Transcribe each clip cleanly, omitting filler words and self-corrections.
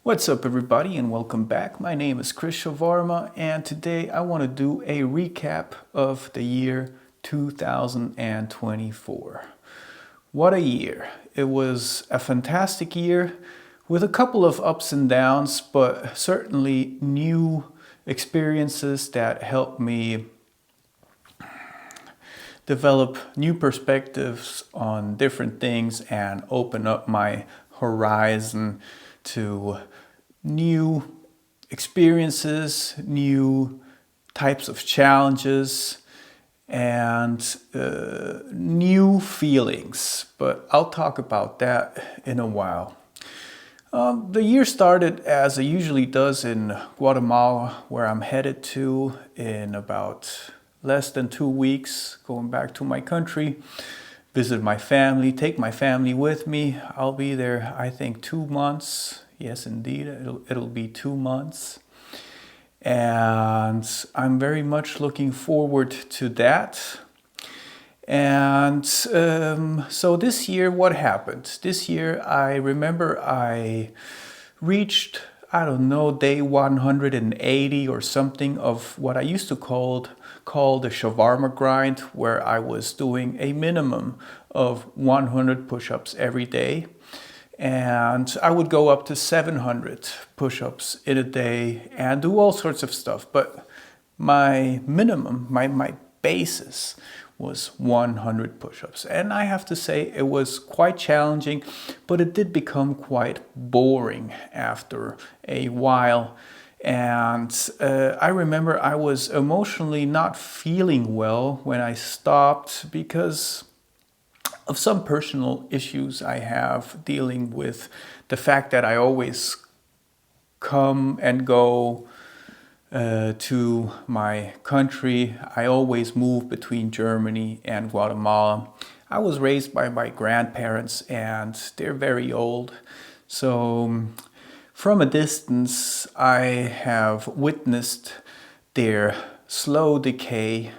What's up, everybody, and welcome back. My name is Chris Shavarma, and today I want to do a recap of the year 2024. What a year! It was a fantastic year with a couple of ups and downs, but certainly new experiences that helped me develop new perspectives on different things and open up my horizon to new experiences, new types of challenges, and new feelings. But I'll talk about that in a while. The year started as it usually does in Guatemala, where I'm headed to in about less than 2 weeks, going back to my country, visit my family, take my family with me. I'll be there, I think, 2 months. Yes, indeed, it'll be 2 months. And I'm very much looking forward to that. And so this year, what happened? This year, I remember I reached, I don't know, day 180 or something of what I used to call the shawarma grind, where I was doing a minimum of 100 push-ups every day. And I would go up to 700 push-ups in a day and do all sorts of stuff. But my minimum, my basis was 100 push-ups. And I have to say it was quite challenging, but it did become quite boring after a while. And I remember I was emotionally not feeling well when I stopped because of some personal issues I have dealing with the fact that I always come and go to my country. I always move between Germany and Guatemala. I was raised by my grandparents and they're very old. So from a distance, I have witnessed their slow decay.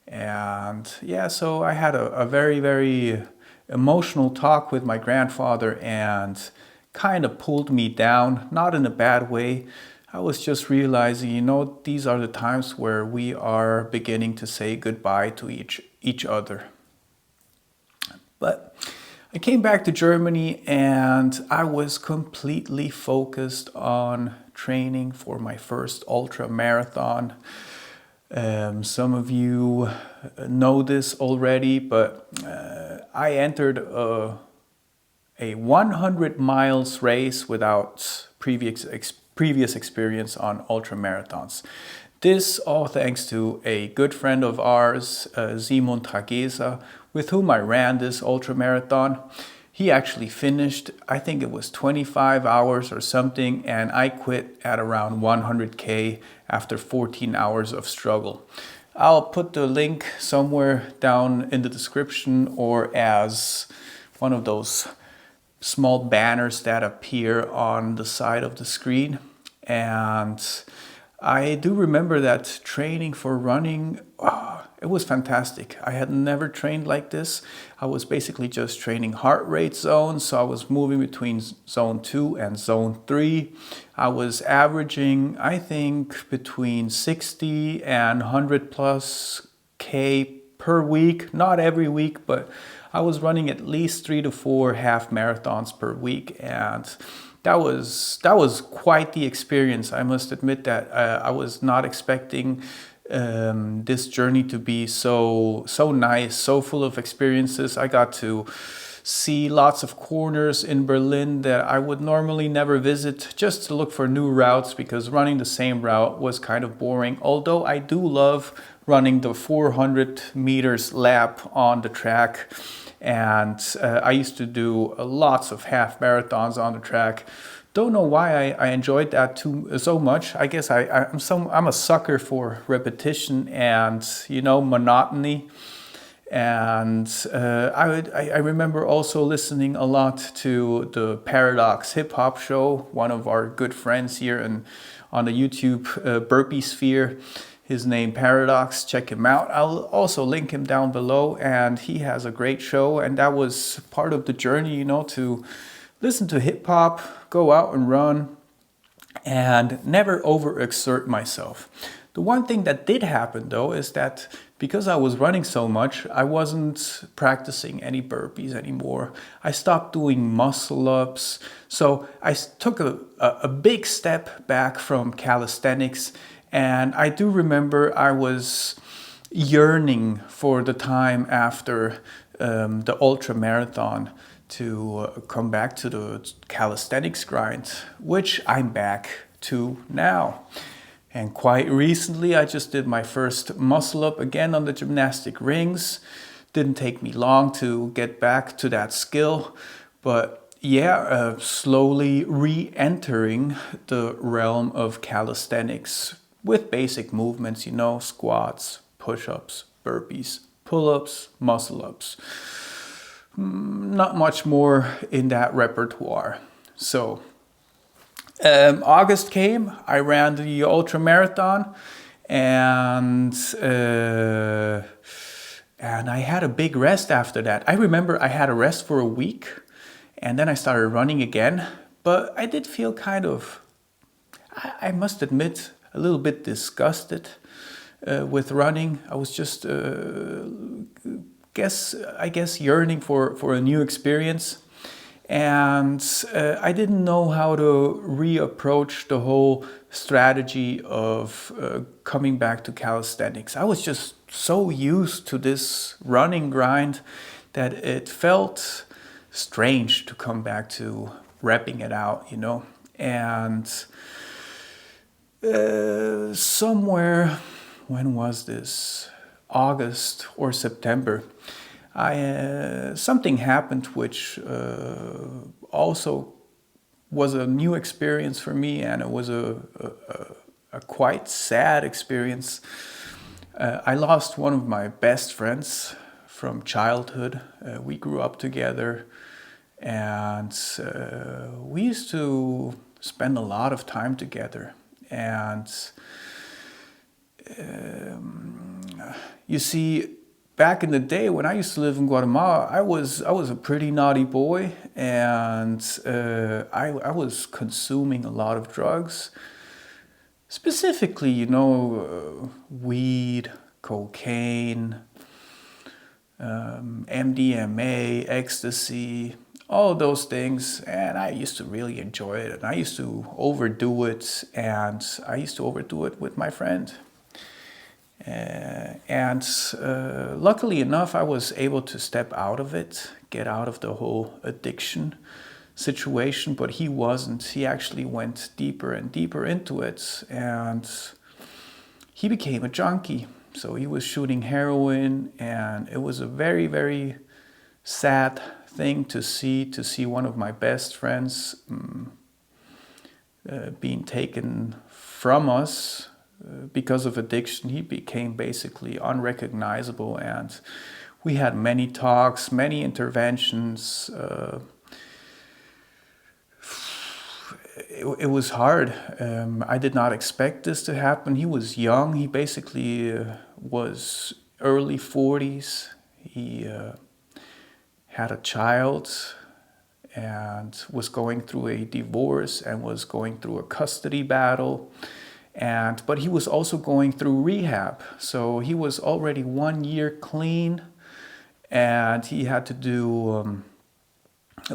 And yeah, so I had a very, very emotional talk with my grandfather and kind of pulled me down, not in a bad way. I was just realizing, these are the times where we are beginning to say goodbye to each other. But I came back to Germany and I was completely focused on training for my first ultramarathon. Some of you know this already, but I entered a 100 miles race without previous experience on ultramarathons. This all thanks to a good friend of ours, Simon Tragesa, with whom I ran this ultramarathon. He actually finished, I think it was 25 hours or something, and I quit at around 100K after 14 hours of struggle. I'll put the link somewhere down in the description or as one of those small banners that appear on the side of the screen. And I do remember that training for running, it was fantastic. I had never trained like this. I was basically just training heart rate zones. So I was moving between zone 2 and zone 3. I was averaging, I think, between 60 and 100 plus K per week. Not every week, but I was running at least 3 to 4 half marathons per week. And that was quite the experience. I must admit that I was not expecting this journey to be so nice, so full of experiences. I got to see lots of corners in Berlin that I would normally never visit, just to look for new routes, because running the same route was kind of boring. Although I do love running the 400 meters lap on the track. And I used to do lots of half marathons on the track. Don't know why I enjoyed that so much. I guess I'm a sucker for repetition and monotony. And I remember also listening a lot to the Paradox Hip Hop Show, one of our good friends here on the YouTube Burpee Sphere. His name Paradox, check him out. I'll also link him down below, and he has a great show, and that was part of the journey, to listen to hip hop, go out and run, and never overexert myself. The one thing that did happen though is that because I was running so much, I wasn't practicing any burpees anymore. I stopped doing muscle ups. So I took a big step back from calisthenics. And I do remember I was yearning for the time after the Ultramarathon to come back to the calisthenics grind, which I'm back to now. And quite recently, I just did my first muscle up again on the gymnastic rings. Didn't take me long to get back to that skill, but yeah, slowly re-entering the realm of calisthenics with basic movements, squats, push-ups, burpees, pull-ups, muscle-ups. Not much more in that repertoire. So August came, I ran the Ultramarathon, and I had a big rest after that. I remember I had a rest for a week, and then I started running again. But I did feel kind of, I must admit, a little bit disgusted with running. I was just, I guess, yearning for a new experience. And I didn't know how to reapproach the whole strategy of coming back to calisthenics. I was just so used to this running grind that it felt strange to come back to repping it out, And somewhere, when was this? August or September, something happened which also was a new experience for me, and it was a quite sad experience. I lost one of my best friends from childhood. We grew up together, and we used to spend a lot of time together. And you see, back in the day when I used to live in Guatemala, I was a pretty naughty boy, and I was consuming a lot of drugs. Specifically, weed, cocaine, MDMA, ecstasy, all those things. And I used to really enjoy it. And I used to overdo it. And I used to overdo it with my friend. And luckily enough, I was able to step out of it, get out of the whole addiction situation, but he wasn't. He actually went deeper and deeper into it, and he became a junkie. So he was shooting heroin, and it was a very, very sad thing to see one of my best friends being taken from us because of addiction. He became basically unrecognizable, and we had many talks, many interventions. It was hard. I did not expect this to happen. He was young. He basically was early 40s. He had a child and was going through a divorce and was going through a custody battle. But he was also going through rehab. So he was already 1 year clean, and he had to do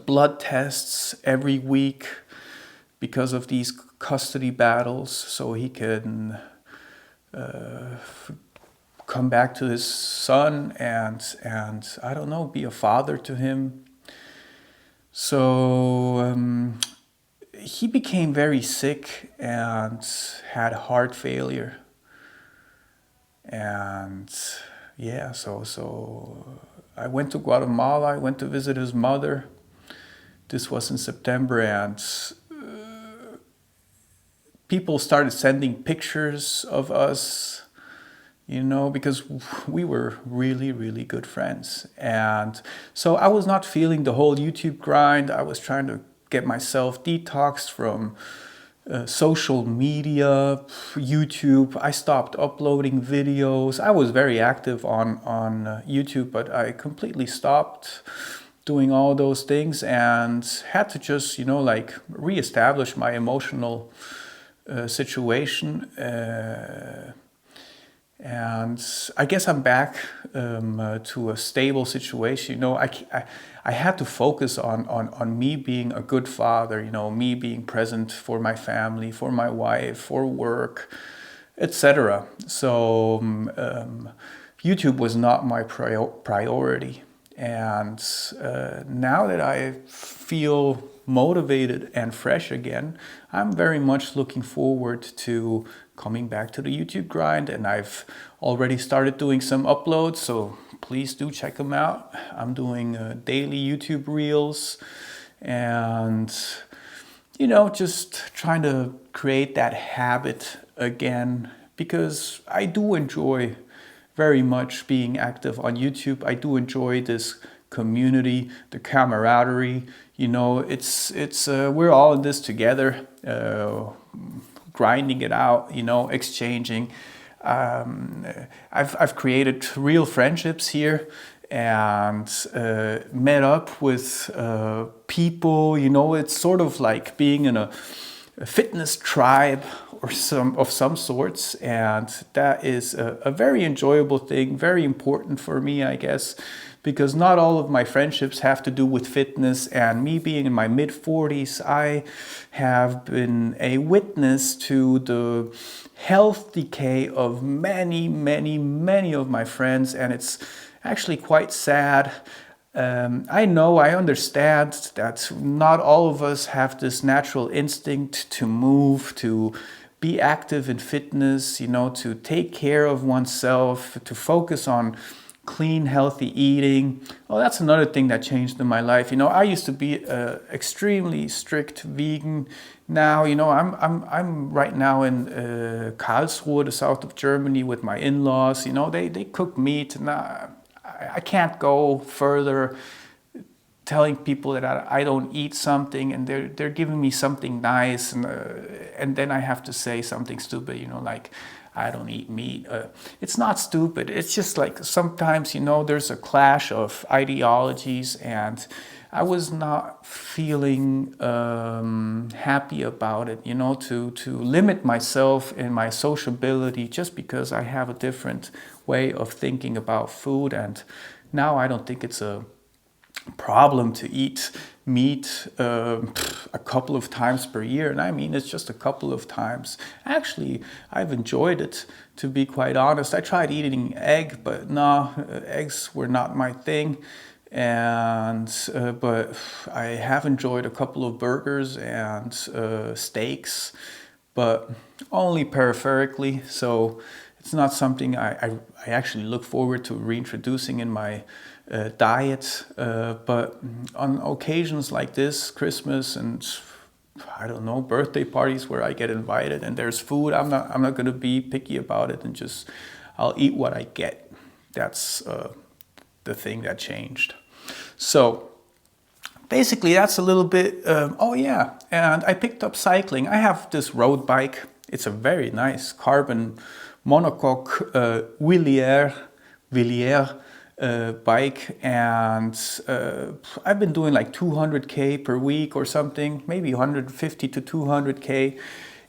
blood tests every week because of these custody battles, so he can come back to his son and I don't know, be a father to him. So he became very sick and had heart failure. And yeah, so I went to Guatemala. I went to visit his mother. This was in September, and people started sending pictures of us, because we were really, really good friends. And so I was not feeling the whole YouTube grind. I was trying to get myself detoxed from social media, YouTube. I stopped uploading videos. I was very active on YouTube, but I completely stopped doing all those things and had to just, reestablish my emotional situation. And I guess I'm back to a stable situation. I had to focus on me being a good father, me being present for my family, for my wife, for work, etc. So YouTube was not my priority. And now that I feel motivated and fresh again, I'm very much looking forward to coming back to the YouTube grind, and I've already started doing some uploads, so please do check them out. I'm doing daily YouTube reels and just trying to create that habit again, because I do enjoy very much being active on YouTube. I do enjoy this community, the camaraderie. It's we're all in this together, grinding it out, exchanging. I've created real friendships here and met up with people. It's sort of like being in a fitness tribe or some sorts, and that is a very enjoyable thing, very important for me, I guess, because not all of my friendships have to do with fitness. And me being in my mid-40s, I have been a witness to the health decay of many, many, many of my friends, and it's actually quite sad. I understand that not all of us have this natural instinct to move, to be active in fitness, to take care of oneself, to focus on clean, healthy eating. Oh, that's another thing that changed in my life. I used to be extremely strict vegan. Now, I'm right now in Karlsruhe, the south of Germany, with my in-laws. They cook meat, and I can't go further telling people that I don't eat something, and they're giving me something nice, and then I have to say something stupid, like I don't eat meat. It's not stupid. It's just like sometimes, there's a clash of ideologies, and I was not feeling happy about it, to limit myself in my sociability just because I have a different way of thinking about food. And now I don't think it's a problem to eat meat a couple of times per year, and I mean it's just a couple of times. Actually, I've enjoyed it, to be quite honest. I tried eating egg, but no, eggs were not my thing. And but I have enjoyed a couple of burgers and steaks, but only peripherically. So it's not something I actually look forward to reintroducing in my diet. But on occasions like this, Christmas and I don't know, birthday parties where I get invited and there's food, I'm not going to be picky about it, and just I'll eat what I get. That's the thing that changed. So basically that's a little bit, oh yeah, and I picked up cycling. I have this road bike. It's a very nice carbon monocoque Villiers bike, and I've been doing like 200k per week or something, maybe 150 to 200k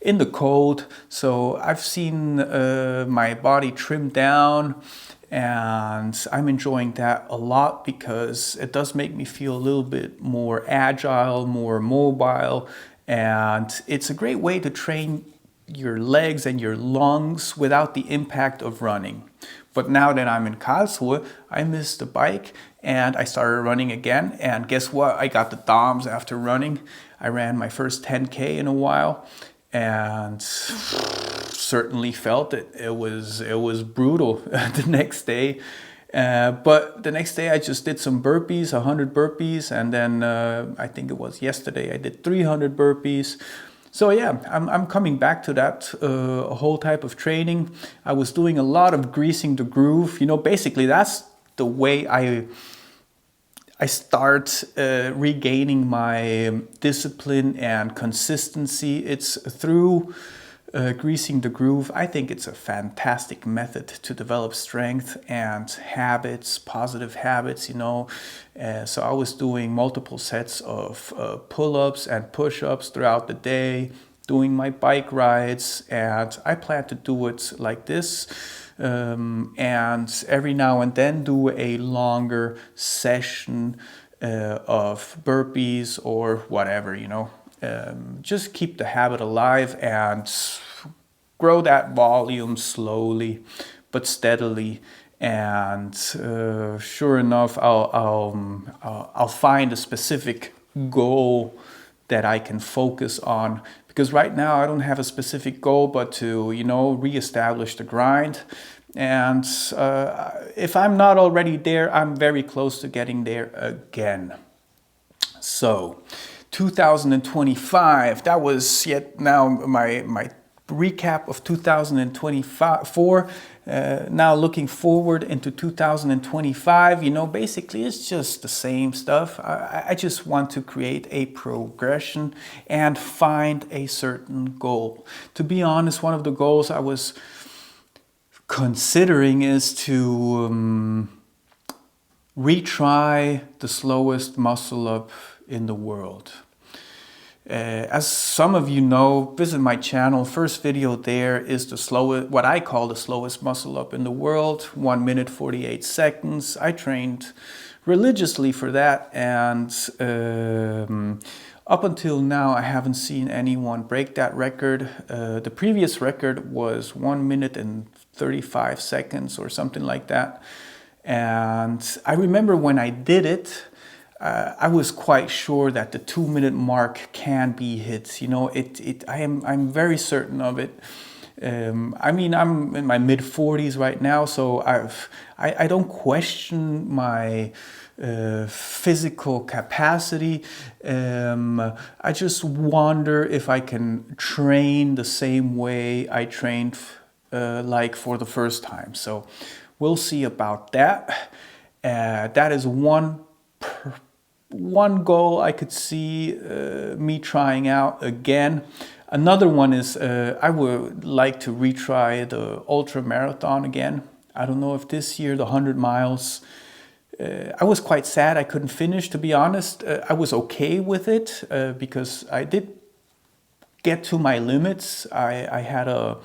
in the cold. So I've seen my body trim down, and I'm enjoying that a lot because it does make me feel a little bit more agile, more mobile, and it's a great way to train your legs and your lungs without the impact of running. But now that I'm in Karlsruhe, I missed the bike and I started running again. And guess what? I got the DOMS after running. I ran my first 10K in a while and certainly felt it. It was brutal the next day. But the next day I just did some burpees, 100 burpees. And then I think it was yesterday I did 300 burpees. So yeah, I'm coming back to that whole type of training. I was doing a lot of greasing the groove. Basically that's the way I start regaining my discipline and consistency. It's through greasing the groove. I think it's a fantastic method to develop strength and habits, positive habits, So I was doing multiple sets of pull-ups and push-ups throughout the day, doing my bike rides, and I plan to do it like this, and every now and then do a longer session of burpees or whatever, you know. Just keep the habit alive and grow that volume slowly but steadily. And sure enough, I'll find a specific goal that I can focus on, because right now I don't have a specific goal but to, you know, reestablish the grind. And if I'm not already there, I'm very close to getting there again. So 2025, that was yet now my recap of 2024. Now looking forward into 2025, you know, basically it's just the same stuff. I just want to create a progression and find a certain goal. To be honest, one of the goals I was considering is to retry the slowest muscle up in the world. As some of you know, visit my channel. First video there is the slowest, what I call the slowest muscle up in the world, 1 minute 48 seconds. I trained religiously for that, and up until now I haven't seen anyone break that record. The previous record was 1 minute and 35 seconds or something like that. And I remember when I did it, I was quite sure that the 2 minute mark can be hit. You know, I'm very certain of it. I mean, I'm in my mid 40s right now, so I don't question my physical capacity. I just wonder if I can train the same way I trained like for the first time. So we'll see about that. That is one goal I could see me trying out again. Another one is I would like to retry the Ultramarathon again. I don't know if this year, the 100 miles, I was quite sad I couldn't finish, to be honest. I was okay with it because I did get to my limits. I had a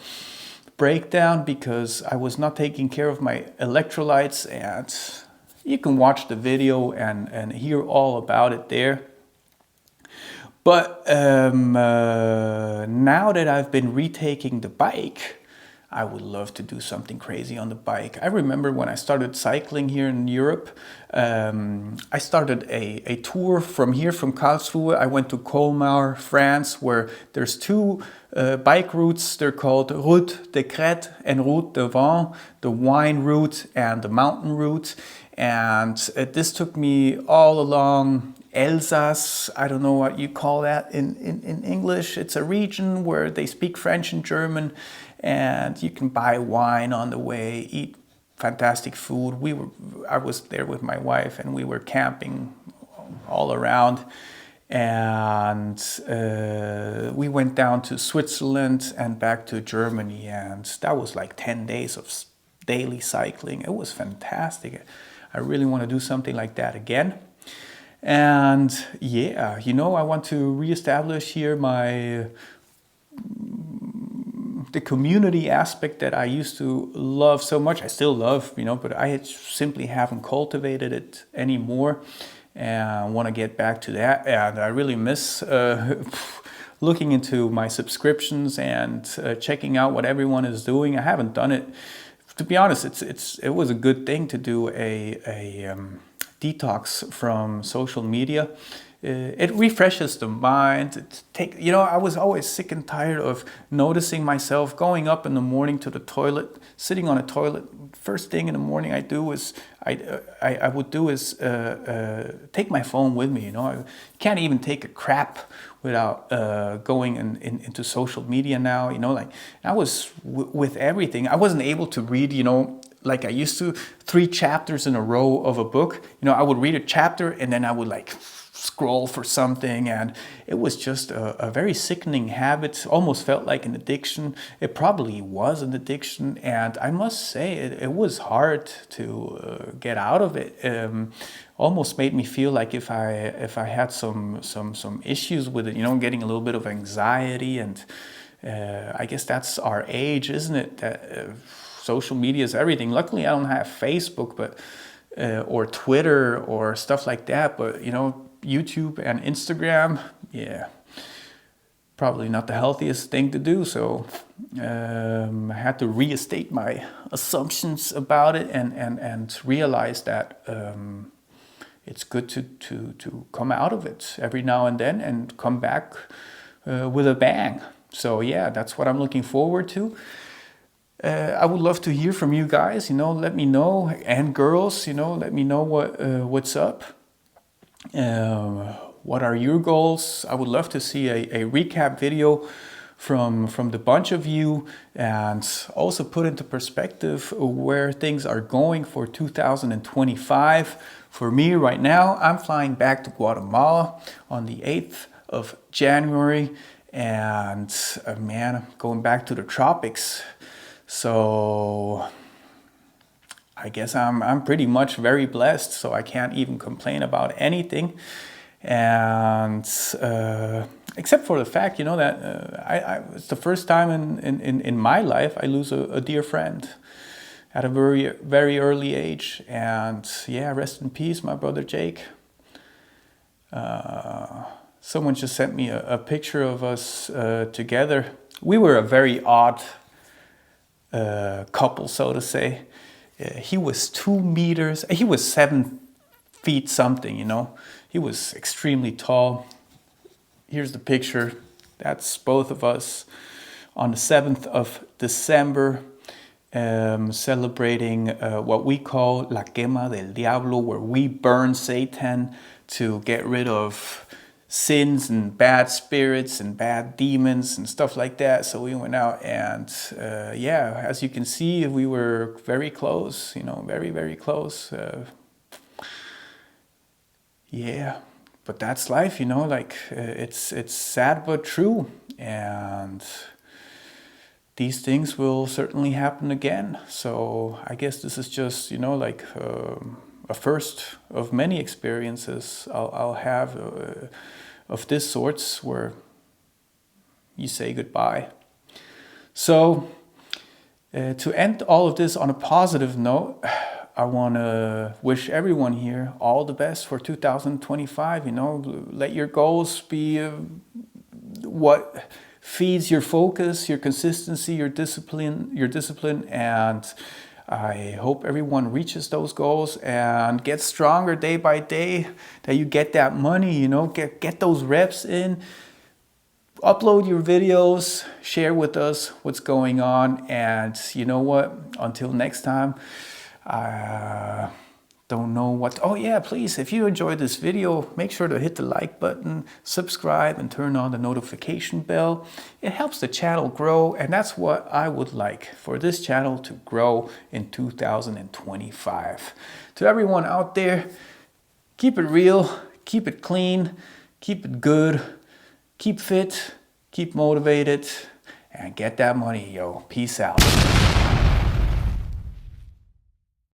breakdown because I was not taking care of my electrolytes, and you can watch the video and hear all about it there. But now that I've been retaking the bike, I would love to do something crazy on the bike. I remember when I started cycling here in Europe, I started a tour from here, from Karlsruhe. I went to Colmar, France, where there's two bike routes. They're called Route des Crêtes and Route de Vent, the wine route and the mountain route. And this took me all along Alsace. I don't know what you call that in English. It's a region where they speak French and German, and you can buy wine on the way, eat fantastic food. I was there with my wife, and we were camping all around. And we went down to Switzerland and back to Germany, and that was like 10 days of daily cycling. It was fantastic. I really want to do something like that again. And yeah, you know, I want to reestablish here the community aspect that I used to love so much. I still love, you know, but I simply haven't cultivated it anymore. And I want to get back to that. And I really miss looking into my subscriptions and checking out what everyone is doing. I haven't done it. To be honest, it was a good thing to do a detox from social media. It refreshes the mind. I was always sick and tired of noticing myself going up in the morning to the toilet, sitting on a toilet. First thing in the morning I would do is take my phone with me. You know, I can't even take a crap without going into social media now. You know, like I was with everything. I wasn't able to read, you know, like I used to, 3 chapters in a row of a book. You know, I would read a chapter and then I would like scroll for something, and it was just a very sickening habit. Almost felt like an addiction. It probably was an addiction, and I must say it was hard to get out of it. Almost made me feel like if I had some issues with it, you know, getting a little bit of anxiety, and I guess that's our age, isn't it? That social media is everything. Luckily, I don't have Facebook, but or Twitter or stuff like that. But you know, YouTube and Instagram, yeah, probably not the healthiest thing to do. So I had to restate my assumptions about it and realize that it's good to come out of it every now and then and come back with a bang. So yeah, that's what I'm looking forward to. I would love to hear from you guys. You know, let me know, and girls, you know, let me know what's up. What are your goals? I would love to see a recap video from the bunch of you, and also put into perspective where things are going for 2025. For me right now, I'm flying back to Guatemala on the 8th of January, and man, I'm going back to the tropics. So I guess I'm pretty much very blessed, so I can't even complain about anything. And except for the fact, you know, that it's the first time in my life I lose a dear friend at a very early age. And yeah, rest in peace, my brother Jake. Someone just sent me a picture of us together. We were a very odd couple, so to say. He was 2 meters, he was 7 feet something, you know. He was extremely tall. Here's the picture. That's both of us on the 7th of December, celebrating what we call La Quema del Diablo, where we burn Satan to get rid of sins and bad spirits and bad demons and stuff like that. So we went out, and yeah, as you can see, we were very close, you know, very close. Yeah, but that's life, you know, like it's sad but true, and these things will certainly happen again. So I guess this is just, you know, like a first of many experiences I'll have of this sorts, where you say goodbye. So to end all of this on a positive note, I want to wish everyone here all the best for 2025. You know, let your goals be what feeds your focus, your consistency, your discipline, and I hope everyone reaches those goals and gets stronger day by day, that you get that money, you know, get those reps in, upload your videos, share with us what's going on. And you know what, until next time, don't know what, oh yeah, please, if you enjoyed this video, make sure to hit the like button, subscribe, and turn on the notification bell. It helps the channel grow, and that's what I would like, for this channel to grow in 2025. To everyone out there, keep it real, keep it clean, keep it good, keep fit, keep motivated, and get that money, yo. Peace out.